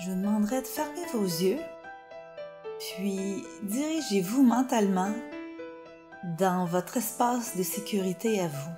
je vous demanderai de fermer vos yeux, puis dirigez-vous mentalement dans votre espace de sécurité à vous.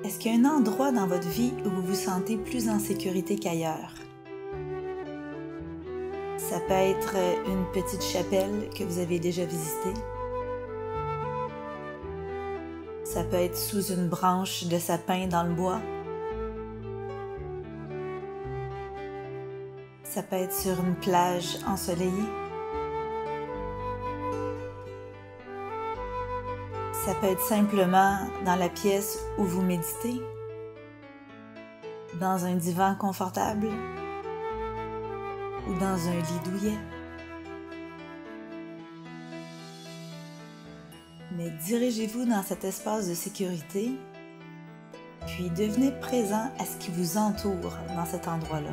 Est-ce qu'il y a un endroit dans votre vie où vous vous sentez plus en sécurité qu'ailleurs? Ça peut être une petite chapelle que vous avez déjà visitée. Ça peut être sous une branche de sapin dans le bois. Ça peut être sur une plage ensoleillée. Ça peut être simplement dans la pièce où vous méditez, dans un divan confortable ou dans un lit douillet. Mais dirigez-vous dans cet espace de sécurité, puis devenez présent à ce qui vous entoure dans cet endroit-là.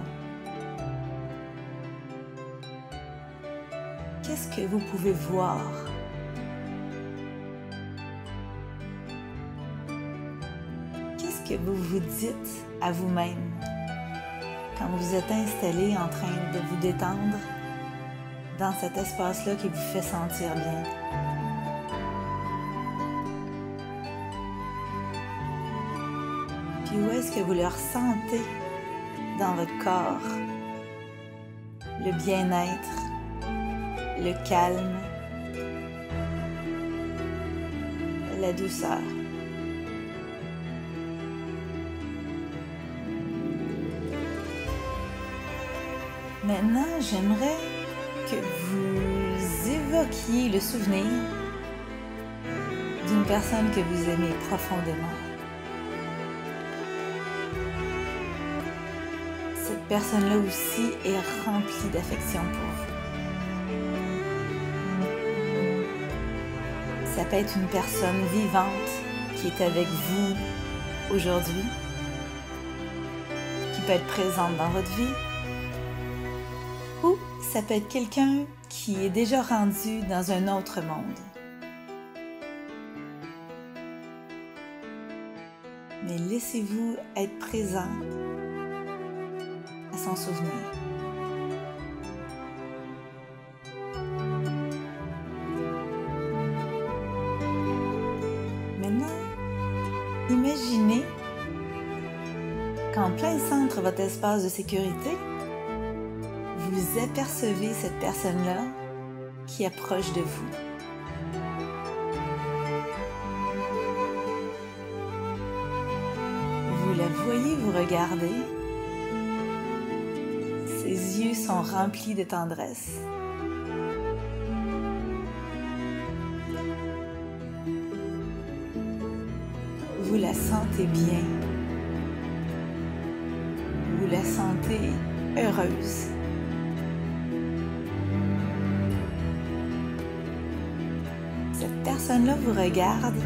Qu'est-ce que vous pouvez voir? Qu'est-ce que vous vous dites à vous-même quand vous êtes installé en train de vous détendre dans cet espace-là qui vous fait sentir bien? Puis où est-ce que vous le ressentez dans votre corps? Le bien-être, le calme, la douceur. Maintenant, j'aimerais que vous évoquiez le souvenir d'une personne que vous aimez profondément. Cette personne-là aussi est remplie d'affection pour vous. Ça peut être une personne vivante qui est avec vous aujourd'hui, qui peut être présente dans votre vie, ou ça peut être quelqu'un qui est déjà rendu dans un autre monde. Mais laissez-vous être présent à son souvenir. Maintenant, imaginez qu'en plein centre de votre espace de sécurité, vous apercevez cette personne-là qui approche de vous. Vous la voyez vous regarder. Ses yeux sont remplis de tendresse. Vous la sentez bien. Vous la sentez heureuse. Cette personne-là vous regarde,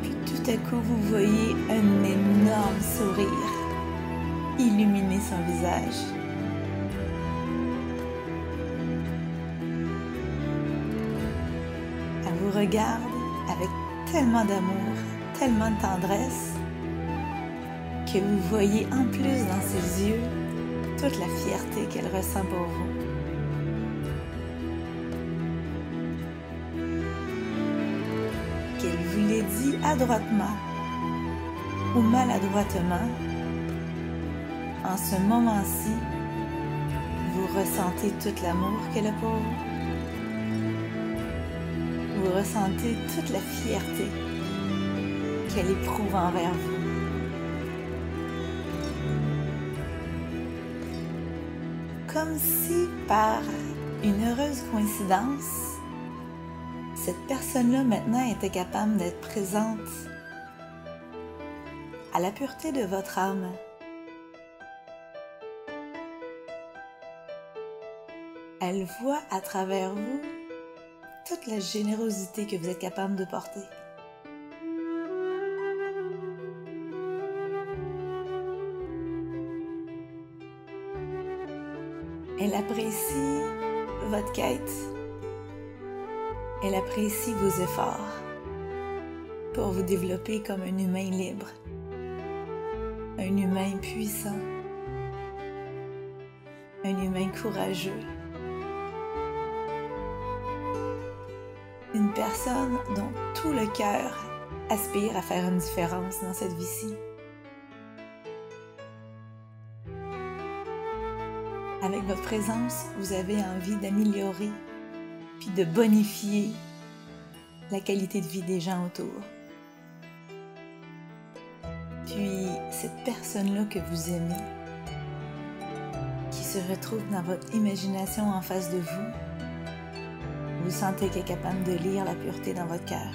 puis tout à coup vous voyez un énorme sourire illuminer son visage. Elle vous regarde avec tellement d'amour, tellement de tendresse, que vous voyez en plus dans ses yeux toute la fierté qu'elle ressent pour vous. Qu'elle vous l'ait dit adroitement ou maladroitement, en ce moment-ci, vous ressentez tout l'amour qu'elle a pour vous. Vous ressentez toute la fierté qu'elle éprouve envers vous. Comme si, par une heureuse coïncidence, cette personne-là maintenant était capable d'être présente à la pureté de votre âme. Elle voit à travers vous toute la générosité que vous êtes capable de porter. Elle apprécie votre quête. Elle apprécie vos efforts pour vous développer comme un humain libre, un humain puissant, un humain courageux, une personne dont tout le cœur aspire à faire une différence dans cette vie-ci. Avec votre présence, vous avez envie d'améliorer puis de bonifier la qualité de vie des gens autour. Puis cette personne-là que vous aimez, qui se retrouve dans votre imagination en face de vous, vous sentez qu'elle est capable de lire la pureté dans votre cœur.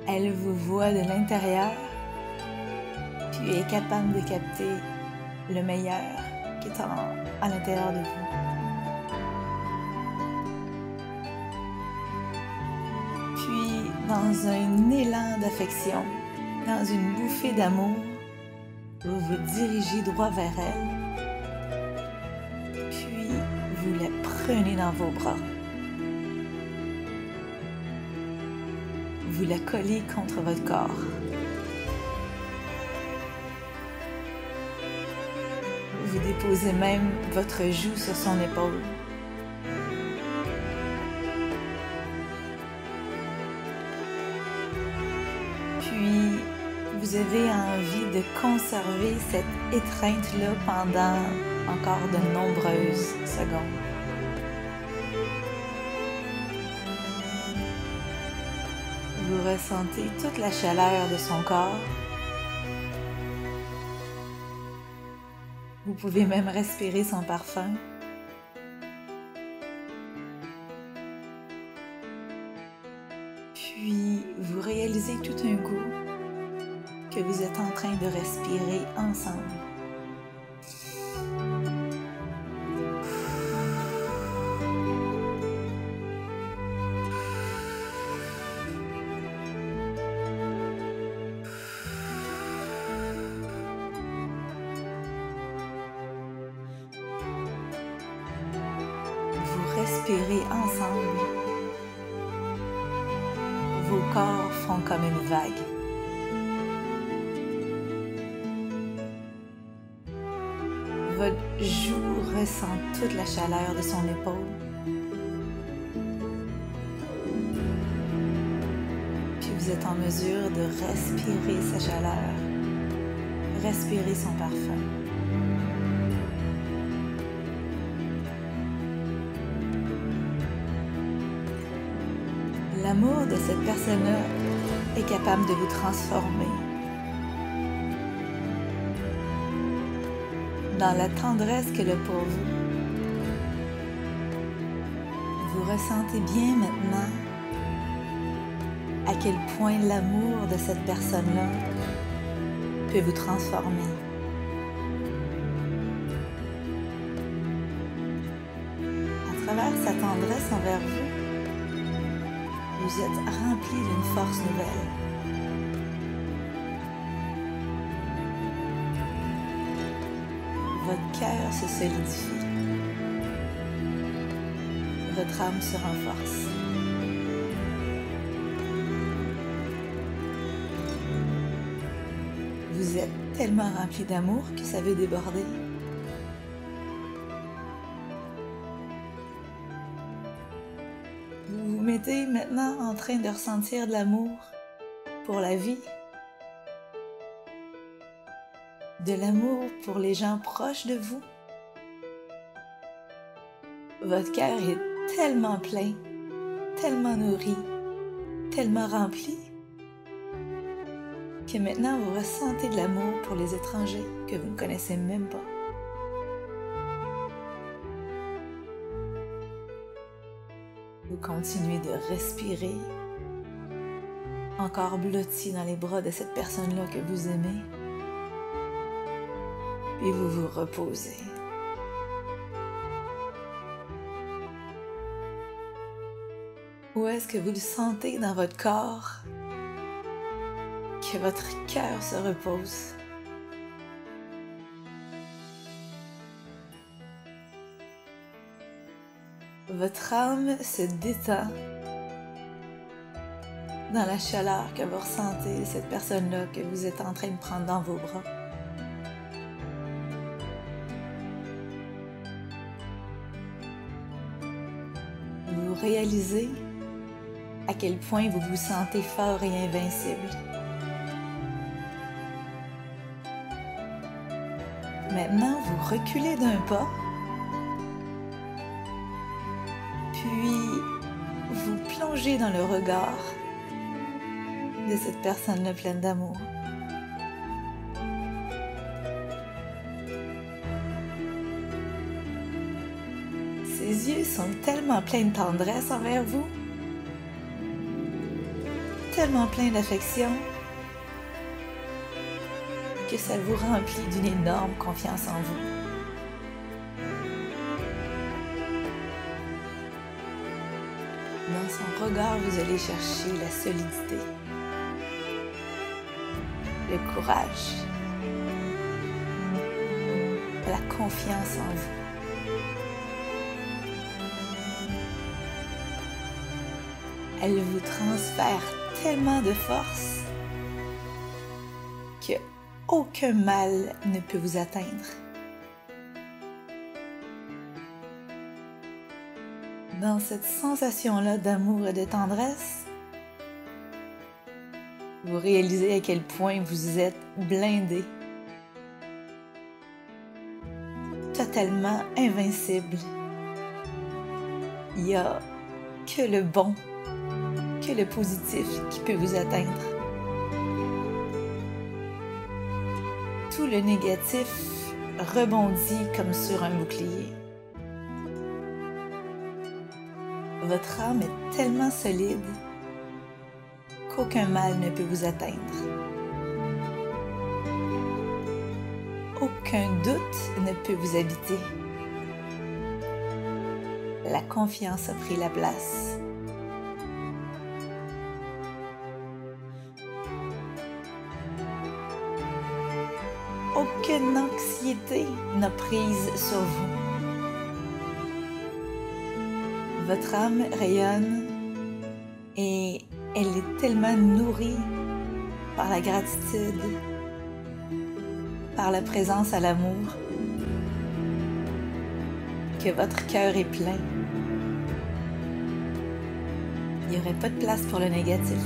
Elle vous voit de l'intérieur, puis est capable de capter le meilleur qui est à l'intérieur de vous. Puis, dans un élan d'affection, dans une bouffée d'amour, vous vous dirigez droit vers elle, puis vous la prenez dans vos bras. Vous la collez contre votre corps. Vous déposez même votre joue sur son épaule. Puis, vous avez envie de conserver cette étreinte-là pendant encore de nombreuses secondes. Vous ressentez toute la chaleur de son corps. Vous pouvez même respirer son parfum. Puis, vous réalisez tout un coup que vous êtes en train de respirer ensemble. Respirez ensemble. Vos corps font comme une vague. Votre joue ressent toute la chaleur de son épaule. Puis vous êtes en mesure de respirer sa chaleur, respirer son parfum. L'amour de cette personne-là est capable de vous transformer dans la tendresse qu'elle a pour vous. Vous ressentez bien maintenant à quel point l'amour de cette personne-là peut vous transformer. À travers sa tendresse envers vous, vous êtes rempli d'une force nouvelle. Votre cœur se solidifie. Votre âme se renforce. Vous êtes tellement rempli d'amour que ça veut déborder. Vous vous mettez maintenant en train de ressentir de l'amour pour la vie, de l'amour pour les gens proches de vous. Votre cœur est tellement plein, tellement nourri, tellement rempli, que maintenant vous ressentez de l'amour pour les étrangers que vous ne connaissez même pas. Vous continuez de respirer, encore blotti dans les bras de cette personne-là que vous aimez, puis vous vous reposez. Où est-ce que vous le sentez dans votre corps, que votre cœur se repose? Votre âme se détend dans la chaleur que vous ressentez de cette personne-là que vous êtes en train de prendre dans vos bras. réalisez à quel point vous vous sentez fort et invincible. Maintenant, vous reculez d'un pas, puis vous plongez dans le regard de cette personne-là pleine d'amour. Ses yeux sont tellement pleins de tendresse envers vous, tellement pleins d'affection, que ça vous remplit d'une énorme confiance en vous. Dans son regard, vous allez chercher la solidité, le courage, la confiance en vous. Elle vous transfère tellement de force que aucun mal ne peut vous atteindre. Dans cette sensation-là d'amour et de tendresse, vous réalisez à quel point vous êtes blindé, totalement invincible. Il n'y a que le bon, que le positif qui peut vous atteindre. Tout le négatif rebondit comme sur un bouclier. Votre âme est tellement solide qu'aucun mal ne peut vous atteindre. Aucun doute ne peut vous habiter. La confiance a pris la place. Aucune anxiété n'a prise sur vous. Votre âme rayonne et elle est tellement nourrie par la gratitude, par la présence à l'amour, que votre cœur est plein. Il n'y aurait pas de place pour le négatif.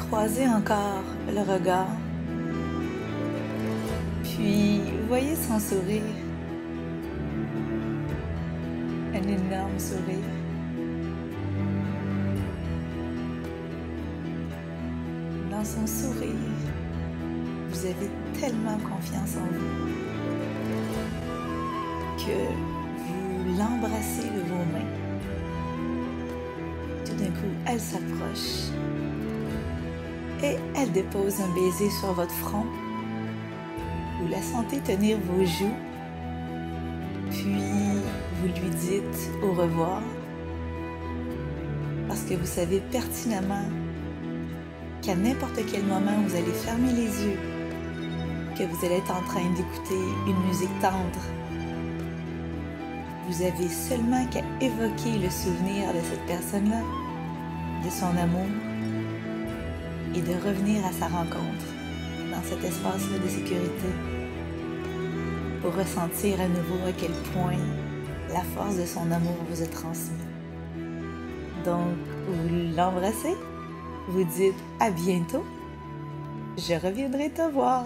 Croisez encore le regard, puis voyez son sourire, un énorme sourire. Dans son sourire, vous avez tellement confiance en vous que vous l'embrassez de vos mains. Tout d'un coup, elle s'approche et elle dépose un baiser sur votre front. Vous la sentez tenir vos joues, puis vous lui dites au revoir, parce que vous savez pertinemment qu'à n'importe quel moment vous allez fermer les yeux, que vous allez être en train d'écouter une musique tendre. Vous avez seulement qu'à évoquer le souvenir de cette personne-là, de son amour, et de revenir à sa rencontre dans cet espace-là de sécurité pour ressentir à nouveau à quel point la force de son amour vous est transmise. Donc, vous l'embrassez, vous dites à bientôt, je reviendrai te voir.